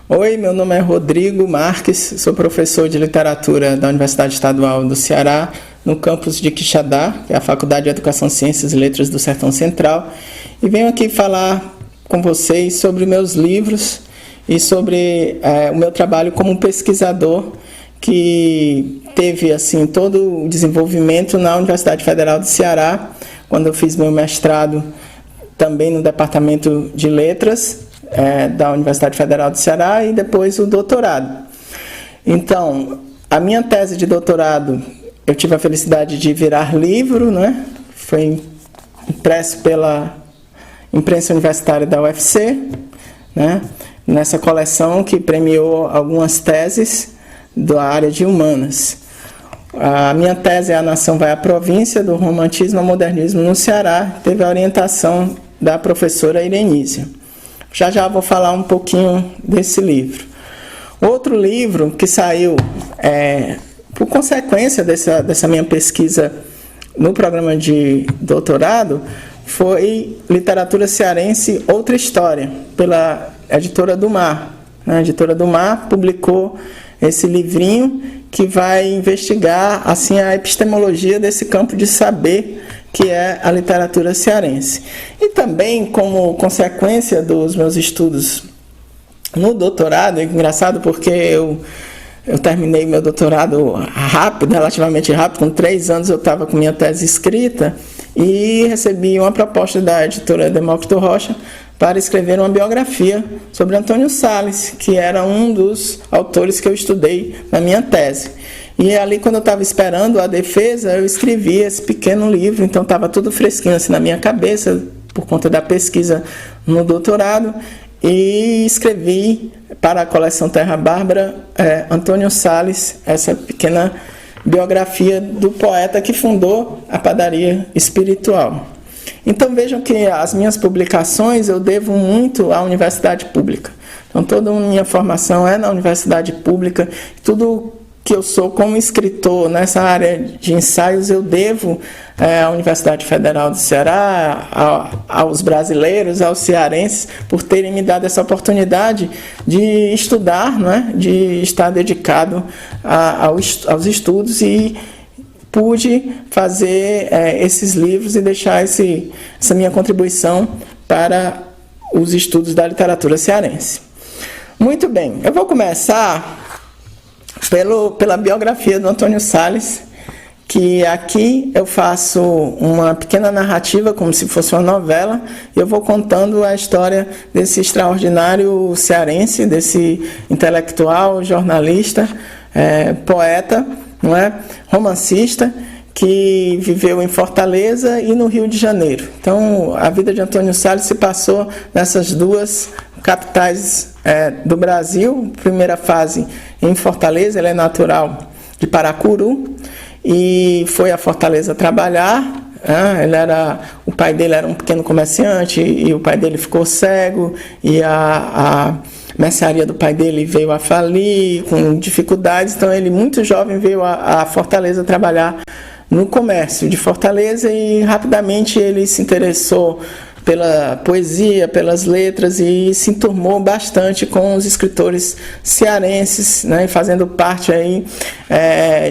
Oi, meu nome é Rodrigo Marques, sou professor de literatura da Universidade Estadual do Ceará, no campus de Quixadá, que é a Faculdade de Educação, Ciências e Letras do Sertão Central, e venho aqui falar com vocês sobre meus livros e sobre o meu trabalho como pesquisador, que teve assim todo o desenvolvimento na Universidade Federal do Ceará, quando eu fiz meu mestrado também no Departamento de Letras da Universidade Federal do Ceará e depois o doutorado. Então, a minha tese de doutorado, eu tive a felicidade de virar livro, né? Foi impresso pela imprensa universitária da UFC, né? Nessa coleção que premiou algumas teses da área de humanas. A minha tese é A Nação vai à Província, do Romantismo ao Modernismo no Ceará, teve a orientação da professora Irenísia. Já vou falar um pouquinho desse livro. Outro livro que saiu por consequência dessa minha pesquisa no programa de doutorado foi Literatura Cearense, Outra História, pela editora do Mar. A editora do Mar publicou esse livrinho que vai investigar assim, a epistemologia desse campo de saber que é a literatura cearense. E também, como consequência dos meus estudos no doutorado, é engraçado porque eu terminei meu doutorado relativamente rápido, com 3 anos eu estava com minha tese escrita e recebi uma proposta da editora Demócrito Rocha para escrever uma biografia sobre Antônio Salles, que era um dos autores que eu estudei na minha tese. E ali, quando eu estava esperando a defesa, eu escrevi esse pequeno livro, então estava tudo fresquinho assim na minha cabeça, por conta da pesquisa no doutorado, e escrevi para a coleção Terra Bárbara, Antônio Salles, essa pequena biografia do poeta que fundou a Padaria Espiritual. Então vejam que as minhas publicações eu devo muito à universidade pública. Então toda a minha formação é na universidade pública, tudo que eu sou como escritor nessa área de ensaios eu devo à Universidade Federal do Ceará, aos brasileiros, aos cearenses, por terem me dado essa oportunidade de estudar, né, de estar dedicado aos estudos, e pude fazer esses livros e deixar essa minha contribuição para os estudos da literatura cearense. Muito bem, eu vou começar pela biografia do Antônio Salles, que aqui eu faço uma pequena narrativa, como se fosse uma novela, e eu vou contando a história desse extraordinário cearense, desse intelectual, jornalista, poeta, não é? Romancista, que viveu em Fortaleza e no Rio de Janeiro. Então, a vida de Antônio Salles se passou nessas duas capitais do Brasil. Primeira fase em Fortaleza, ele é natural de Paracuru e foi a Fortaleza trabalhar. O pai dele era um pequeno comerciante e o pai dele ficou cego, e a mercearia do pai dele veio a falir com dificuldades, então ele muito jovem veio a Fortaleza trabalhar no comércio de Fortaleza, e rapidamente ele se interessou pela poesia, pelas letras, e se enturmou bastante com os escritores cearenses, né, fazendo parte aí,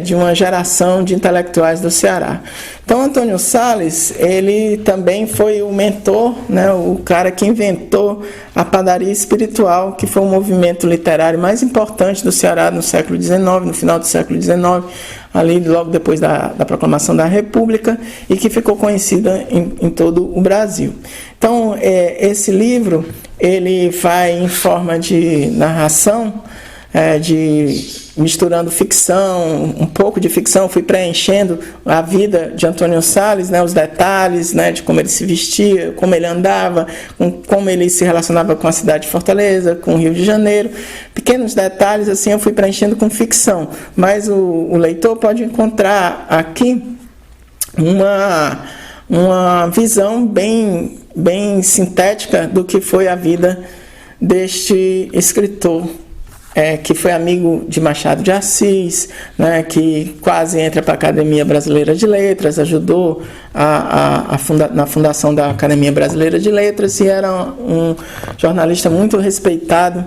de uma geração de intelectuais do Ceará. Então, Antônio Salles, ele também foi o mentor, né, o cara que inventou a Padaria Espiritual, que foi o movimento literário mais importante do Ceará no século XIX, no final do século XIX, ali logo depois da proclamação da República, e que ficou conhecida em todo o Brasil. Então, esse livro, ele vai em forma de narração, misturando ficção, um pouco de ficção, fui preenchendo a vida de Antônio Salles, né, os detalhes, né, de como ele se vestia, como ele andava, como ele se relacionava com a cidade de Fortaleza, com o Rio de Janeiro. Pequenos detalhes, assim, eu fui preenchendo com ficção, mas o leitor pode encontrar aqui uma visão bem sintética do que foi a vida deste escritor, que foi amigo de Machado de Assis, né, que quase entra para a Academia Brasileira de Letras, ajudou na fundação da Academia Brasileira de Letras, e era um jornalista muito respeitado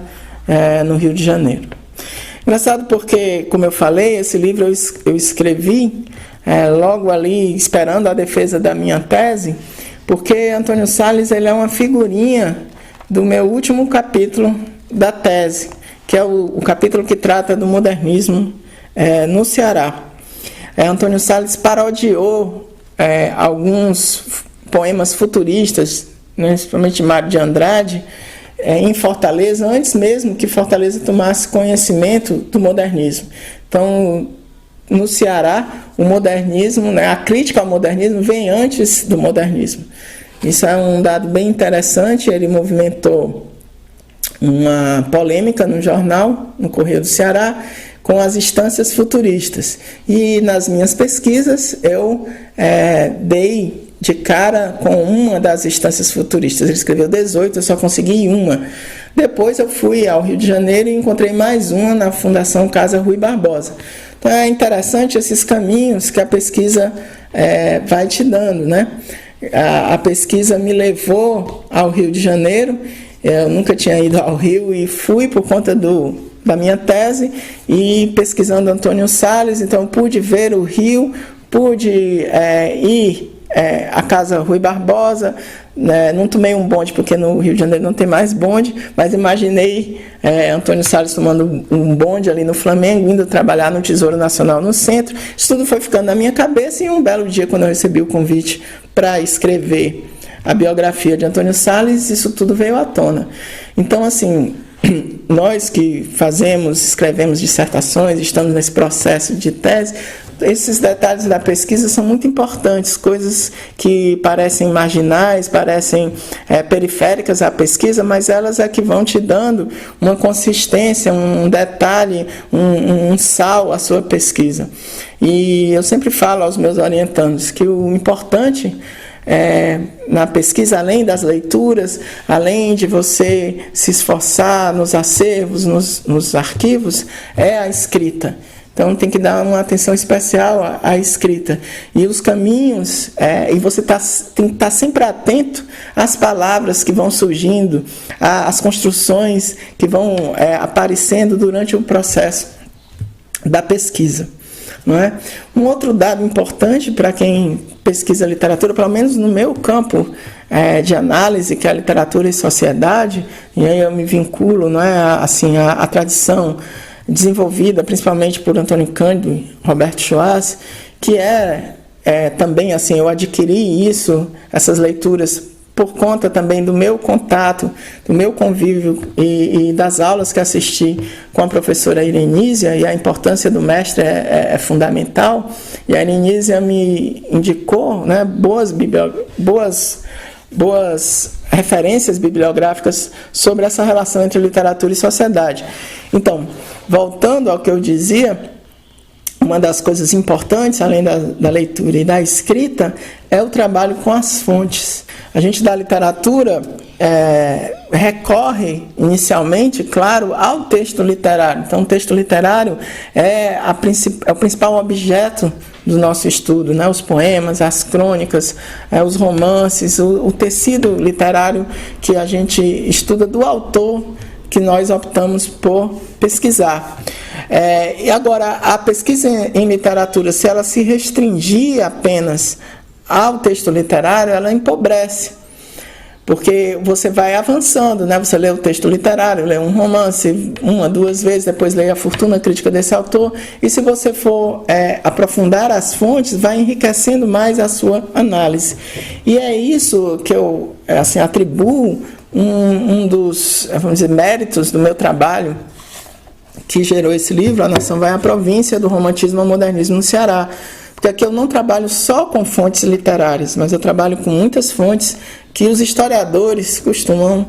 no Rio de Janeiro. Engraçado porque, como eu falei, esse livro eu escrevi logo ali esperando a defesa da minha tese, porque Antônio Salles ele é uma figurinha do meu último capítulo da tese, que é o capítulo que trata do modernismo no Ceará. Antônio Salles parodiou alguns poemas futuristas, né, principalmente Mário de Andrade, em Fortaleza, antes mesmo que Fortaleza tomasse conhecimento do modernismo. Então, no Ceará, o modernismo, né, a crítica ao modernismo vem antes do modernismo. Isso é um dado bem interessante. Ele movimentou uma polêmica no jornal, no Correio do Ceará, com as instâncias futuristas. E nas minhas pesquisas eu dei de cara com uma das instâncias futuristas. Ele escreveu 18, eu só consegui uma. Depois eu fui ao Rio de Janeiro e encontrei mais uma na Fundação Casa Rui Barbosa. Então é interessante esses caminhos que a pesquisa vai te dando, né? A pesquisa me levou ao Rio de Janeiro. Eu nunca tinha ido ao Rio e fui por conta da minha tese e pesquisando Antônio Salles. Então pude ver o Rio, pude ir à Casa Rui Barbosa, né? Não tomei um bonde porque no Rio de Janeiro não tem mais bonde, mas imaginei Antônio Salles tomando um bonde ali no Flamengo, indo trabalhar no Tesouro Nacional no centro. Isso tudo foi ficando na minha cabeça e um belo dia, quando eu recebi o convite para escrever a biografia de Antônio Salles, isso tudo veio à tona. Então, assim, nós que escrevemos dissertações, estamos nesse processo de tese, esses detalhes da pesquisa são muito importantes, coisas que parecem marginais, parecem periféricas à pesquisa, mas elas é que vão te dando uma consistência, um detalhe, um sal à sua pesquisa. E eu sempre falo aos meus orientandos que o importante na pesquisa, além das leituras, além de você se esforçar nos acervos, nos arquivos, é a escrita. Então tem que dar uma atenção especial à escrita. E os caminhos, e você tem que estar sempre atento às palavras que vão surgindo, às construções que vão aparecendo durante o processo da pesquisa. Não é? Um outro dado importante para quem pesquisa literatura, pelo menos no meu campo de análise, que é a literatura e sociedade, e aí eu me vinculo, não é, assim, à tradição desenvolvida principalmente por Antônio Cândido e Roberto Schwartz, que também, assim, eu adquiri essas leituras por conta também do meu contato, do meu convívio e das aulas que assisti com a professora Irenísia, e a importância do mestre é fundamental. E a Irenísia me indicou, né, boas referências bibliográficas sobre essa relação entre literatura e sociedade. Então, voltando ao que eu dizia, uma das coisas importantes, além da leitura e da escrita, é o trabalho com as fontes. A gente da literatura recorre inicialmente, claro, ao texto literário. Então, o texto literário é o principal objeto do nosso estudo, né? Os poemas, as crônicas, os romances, o tecido literário que a gente estuda do autor que nós optamos por pesquisar. E agora, a pesquisa em literatura, se ela se restringir apenas ao texto literário, ela empobrece, porque você vai avançando, né? Você lê o texto literário, lê um romance uma, duas vezes, depois lê a fortuna crítica desse autor, e se você for aprofundar as fontes, vai enriquecendo mais a sua análise. E é isso que eu atribuo um dos, vamos dizer, méritos do meu trabalho, que gerou esse livro, A Nação Vai à Província, do Romantismo ao Modernismo no Ceará. Porque aqui eu não trabalho só com fontes literárias, mas eu trabalho com muitas fontes que os historiadores costumam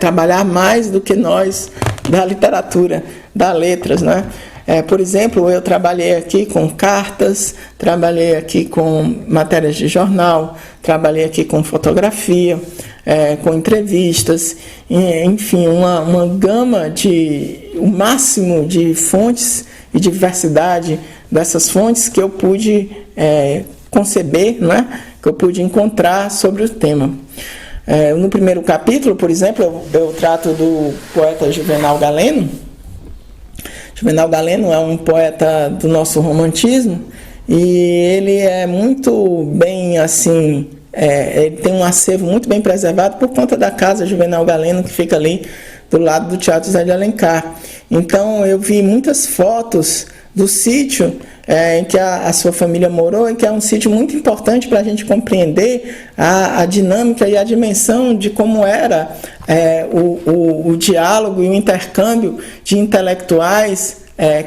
trabalhar mais do que nós da literatura, das letras, né? Por exemplo, eu trabalhei aqui com cartas, trabalhei aqui com matérias de jornal, trabalhei aqui com fotografia, com entrevistas, enfim, uma gama o máximo de fontes e diversidade dessas fontes que eu pude conceber, né? Que eu pude encontrar sobre o tema. No primeiro capítulo, por exemplo, eu trato do poeta Juvenal Galeno. Juvenal Galeno é um poeta do nosso romantismo e ele é muito bem assim, ele tem um acervo muito bem preservado por conta da casa Juvenal Galeno, que fica ali do lado do Teatro José de Alencar. Então eu vi muitas fotos do sítio em que a sua família morou, e que é um sítio muito importante para a gente compreender a dinâmica e a dimensão de como era o diálogo e o intercâmbio de intelectuais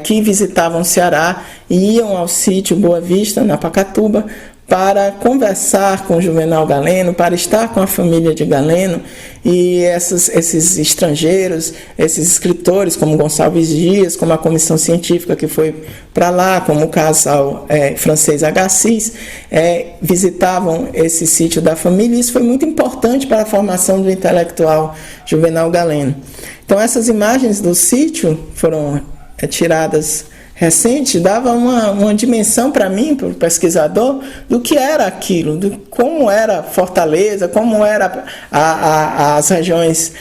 que visitavam o Ceará e iam ao sítio Boa Vista, na Pacatuba, para conversar com Juvenal Galeno, para estar com a família de Galeno, e esses estrangeiros, esses escritores como Gonçalves Dias, como a comissão científica que foi para lá, como o casal francês Agassiz, visitavam esse sítio da família, e isso foi muito importante para a formação do intelectual Juvenal Galeno. Então essas imagens do sítio foram tiradas recente, dava uma dimensão para mim, para o pesquisador, do que era aquilo, de como era Fortaleza, como era as regiões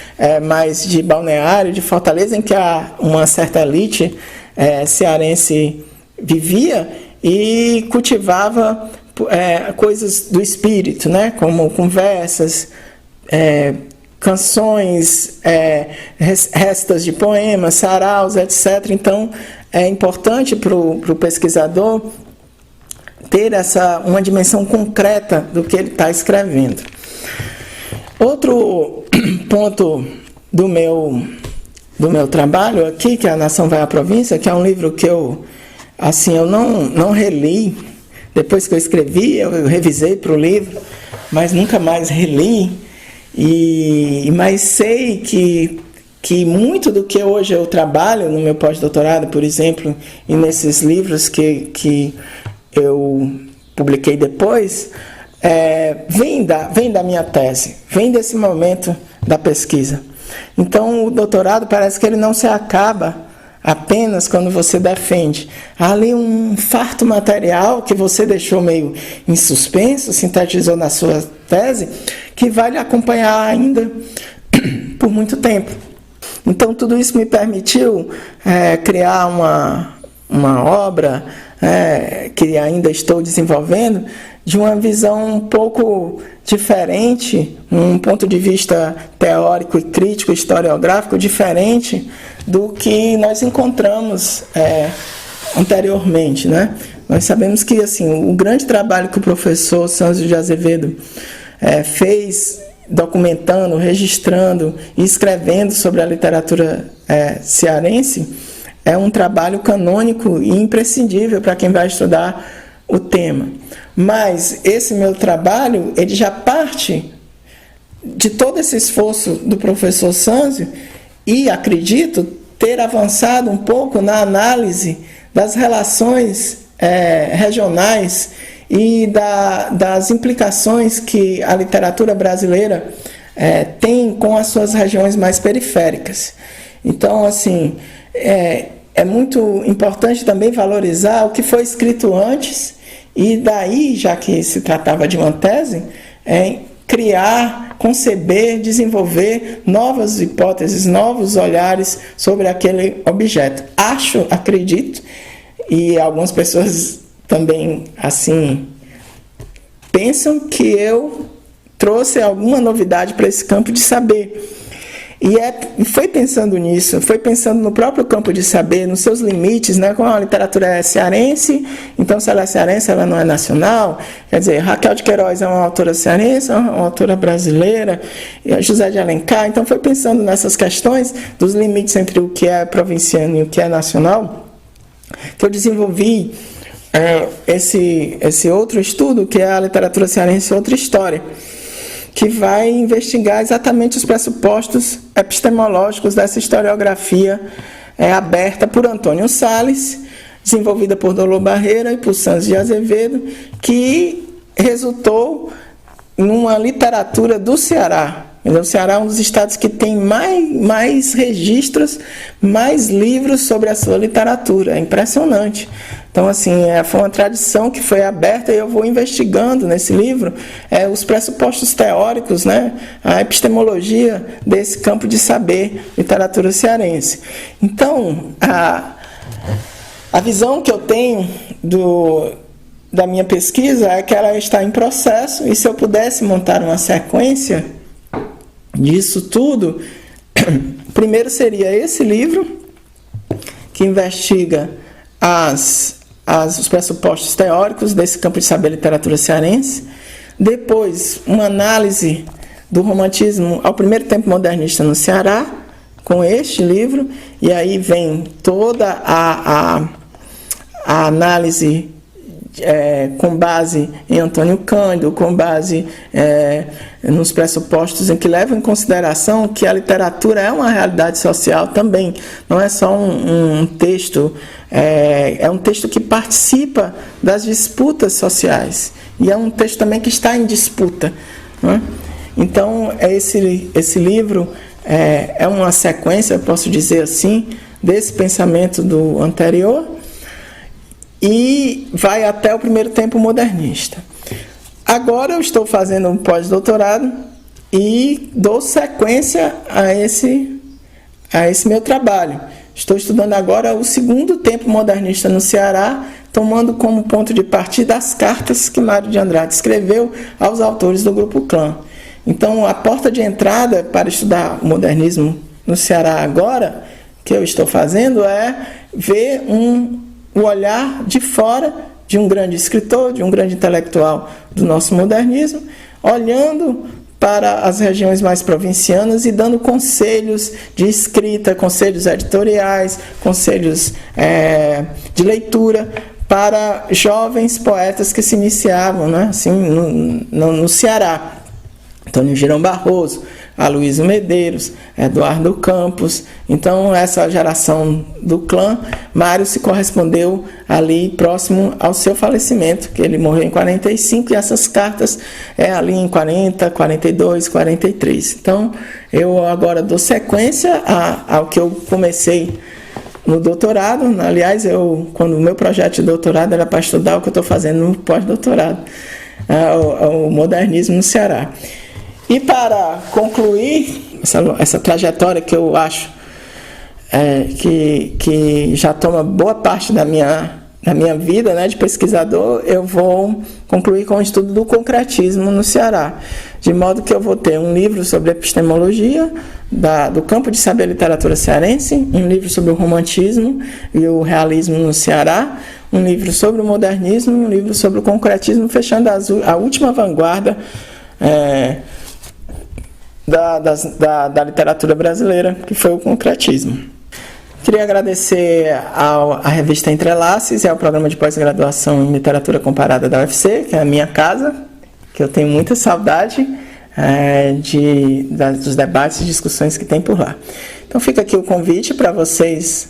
mais de balneário, de Fortaleza, em que uma certa elite cearense vivia e cultivava coisas do espírito, né? Como conversas, canções, restas de poemas, saraus, etc. Então, é importante para o pesquisador ter uma dimensão concreta do que ele está escrevendo. Outro ponto do meu trabalho aqui, que é A Nação Vai à Província, que é um livro que eu não reli. Depois que eu escrevi, eu revisei para o livro, mas nunca mais reli. Mas sei que muito do que hoje eu trabalho no meu pós-doutorado, por exemplo, e nesses livros que eu publiquei depois, vem da minha tese, vem desse momento da pesquisa. Então, o doutorado parece que ele não se acaba apenas quando você defende. Há ali um farto material que você deixou meio em suspenso, sintetizou na sua tese, que vai lhe acompanhar ainda por muito tempo. Então, tudo isso me permitiu criar uma obra que ainda estou desenvolvendo, de uma visão um pouco diferente, um ponto de vista teórico e crítico, historiográfico, diferente do que nós encontramos anteriormente, né? Nós sabemos que o grande trabalho que o professor Sâncio de Azevedo fez, documentando, registrando e escrevendo sobre a literatura cearense, é um trabalho canônico e imprescindível para quem vai estudar o tema. Mas esse meu trabalho, ele já parte de todo esse esforço do professor Sâncio, e acredito ter avançado um pouco na análise das relações regionais e das implicações que a literatura brasileira tem com as suas regiões mais periféricas. Então, é muito importante também valorizar o que foi escrito antes, e daí, já que se tratava de uma tese, criar, conceber, desenvolver novas hipóteses, novos olhares sobre aquele objeto. Acredito, e algumas pessoas também pensam, que eu trouxe alguma novidade para esse campo de saber. E foi pensando nisso, foi pensando no próprio campo de saber, nos seus limites, né? Como a literatura é cearense, então se ela é cearense, ela não é nacional. Quer dizer, Raquel de Queiroz é uma autora cearense, uma autora brasileira, e José de Alencar. Então foi pensando nessas questões dos limites entre o que é provinciano e o que é nacional, que eu desenvolvi esse outro estudo, que é a literatura cearense outra história, que vai investigar exatamente os pressupostos epistemológicos dessa historiografia aberta por Antônio Salles, desenvolvida por Dolor Barreira e por Sâncio de Azevedo, que resultou numa literatura do Ceará, Então, o Ceará é um dos estados que tem mais registros, mais livros sobre a sua literatura. É impressionante. Então, assim, foi uma tradição que foi aberta e eu vou investigando nesse livro os pressupostos teóricos, né, a epistemologia desse campo de saber, literatura cearense. Então, a visão que eu tenho da minha pesquisa é que ela está em processo, e se eu pudesse montar uma sequência disso tudo, primeiro seria esse livro, que investiga os pressupostos teóricos desse campo de saber literatura cearense. Depois, uma análise do romantismo ao primeiro tempo modernista no Ceará, com este livro, e aí vem toda a análise com base em Antônio Cândido, com base nos pressupostos em que levam em consideração que a literatura é uma realidade social também, não é só um texto, é um texto que participa das disputas sociais, e é um texto também que está em disputa, não é? Então, esse livro é uma sequência, eu posso dizer assim, desse pensamento do anterior, e vai até o primeiro tempo modernista. Agora eu estou fazendo um pós-doutorado e dou sequência a esse meu trabalho. Estou estudando agora o segundo tempo modernista no Ceará, tomando como ponto de partida as cartas que Mário de Andrade escreveu aos autores do Grupo Clã. Então, a porta de entrada para estudar o modernismo no Ceará agora, que eu estou fazendo, é ver o olhar de fora de um grande escritor, de um grande intelectual do nosso modernismo, olhando para as regiões mais provincianas e dando conselhos de escrita, conselhos editoriais, conselhos de leitura para jovens poetas que se iniciavam, né, assim, no Ceará. Antônio Girão Barroso, Aloysio Medeiros, Eduardo Campos. Então, essa geração do clã, Mário se correspondeu ali próximo ao seu falecimento, que ele morreu em 45, e essas cartas ali em 40, 42, 43. Então, eu agora dou sequência ao que eu comecei no doutorado. Aliás, quando o meu projeto de doutorado era para estudar o que eu estou fazendo no pós-doutorado, o modernismo no Ceará. E para concluir essa trajetória que eu acho que já toma boa parte da minha vida, né, de pesquisador, eu vou concluir com o estudo do concretismo no Ceará. De modo que eu vou ter um livro sobre epistemologia do campo de saber literatura cearense, um livro sobre o romantismo e o realismo no Ceará, um livro sobre o modernismo e um livro sobre o concretismo, fechando a última vanguarda da literatura brasileira, que foi o concretismo. Queria agradecer à revista Entrelaces e ao programa de pós-graduação em literatura comparada da UFC, que é a minha casa, que eu tenho muita saudade dos debates e discussões que tem por lá. Então fica aqui o convite para vocês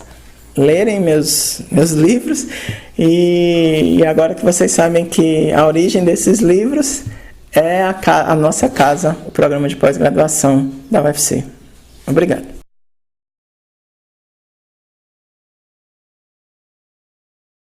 lerem meus livros, e agora que vocês sabem que a origem desses livros é a nossa casa, o programa de pós-graduação da UFC. Obrigado.